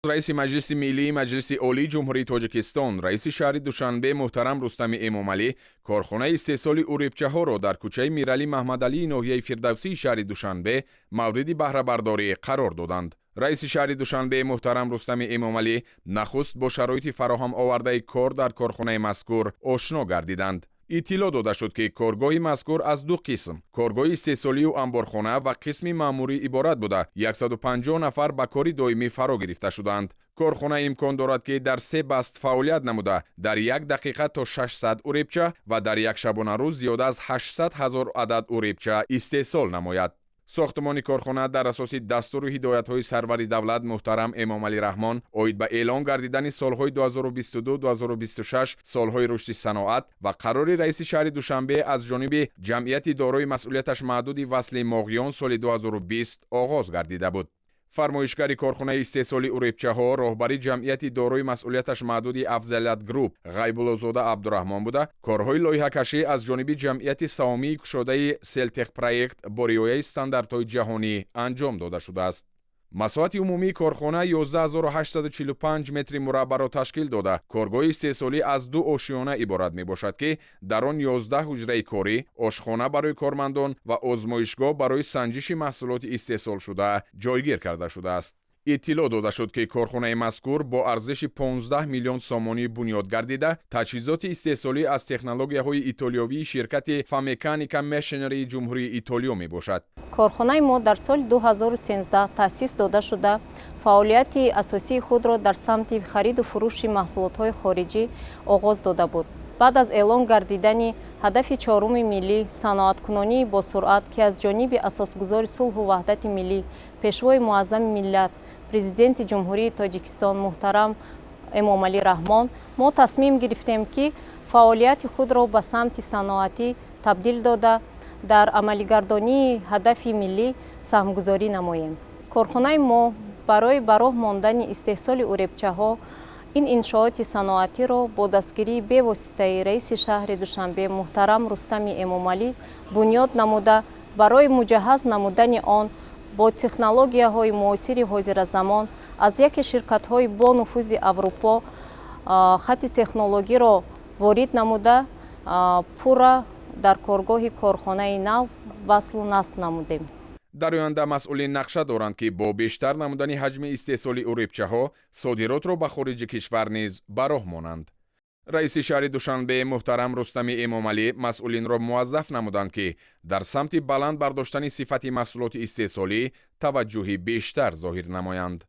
رئیس مجلس ملی مجلس عالی جمهوری تاجیکستان رئیس شهر دوشنبه محترم رستم امامعلی کارخانه استحصال اوریبچه‌ها را در کوچه میرعلی محمدعلی ناحیه فردوسی شهر دوشنبه مورد بهره برداری قرار دادند. رئیس شهر دوشنبه محترم رستم امامعلی نخست با شرایط فراهم آورده کار در کارخانه مذکور آشنا گردیدند. اطلاع داده شد که کارگاه مذکور از دو قسم، کارگاه استحصالی و انبارخانه و قسم مأموری عبارت بوده 150 نفر به کار دائمی فرا گرفته شدند. کارخانه امکان دارد که در 3 بست فعالیت نموده در 1 دقیقه تا 600 اوریبچه و در یک شبانه روز زیاده از 800,000 عدد اوریبچه استحصال نماید. ساختمان کارخانه در اساس دستور و هدایت‌های سرور دولت محترم امامعلی رحمان اوید به اعلان گردیدن سالهای 2022-2026 سالهای رشد صنعت و قرار رئیس شهر دوشنبه از جانب جمعیت دارای مسئولیتش محدود وصل ماغیان سال 2020 آغاز گردیده بود. فرمایشگر کارخانه استحصال اوریبچه‌ها راهبری جمعیت دارای مسئولیتش محدود افضلیت گروپ غیب‌الله‌زاده عبدالرحمن بوده کارهای لایحه‌کشی از جانب جمعیت سهامی کشاده سلتق پروژه با رعایت استانداردهای جهانی انجام داده شده است. مساحت عمومی کارخانه 11845 متر مربع را تشکیل داده. کارگاه استحصالی از 2 آشیانه عبارت می باشد که در آن 11 حجره کاری، آشخانه برای کارمندان و آزمایشگاه برای سنجش محصولات استحصال شده جایگیر کرده شده است. اطلاع داده شد که کارخانه مذکور با ارزش 15 میلیون سامانی بنیاد گردیده تجهیزات استحصالی از تکنولوژی‌های ایتالیایی شرکت فامکانیکا ماشینری جمهوری ایتالیا می باشد. کارخانه ما در سال 2013 تأسیس داده شده فعالیت اساسی خود را در سمت خرید و فروش محصولات خارجی آغاز داده بود. بعد از اعلان گردیدن هدف 4 ملی صنعت‌کنانی با سرعت که از جانب اساسگزار صلح و وحدت ملی پیشوای معظم ملت پرزیدنت جمهوری تاجیکستان محترم امامعلی رحمان ما تصمیم گرفتیم که فعالیت خود را به سمت صنعتی تبدیل داده در عملی‌گردانی هدف ملی سهمگذاری نماییم. کارخانه ما برای به راه ماندن استحصال اوریبچه‌ها این انشاءات صنعتی را با دستگیری به واسطه رئیس شهر دوشنبه محترم رستم امامعلی بنیاد نموده برای مجهز نمودن آن با تکنولوژی‌های معاصر حاضر زمان از یک شرکت‌های با نفوذ اروپا خط تکنولوژی را وارد نموده پورا در کارگاه کارخانه نو وصل و نصب نمودیم. در آینده مسئولین نقشه دارند که با بیشتر نمودن حجم استحصال اوریبچه‌ها صادرات را به خارج کشور نیز به راه مانند. رئیس شهر دوشنبه محترم رستم امامعلی مسئولین را موظف نمودند که در سمت بلند برداشتن صفت محصولات استحصالی توجه بیشتر ظاهر نمایند.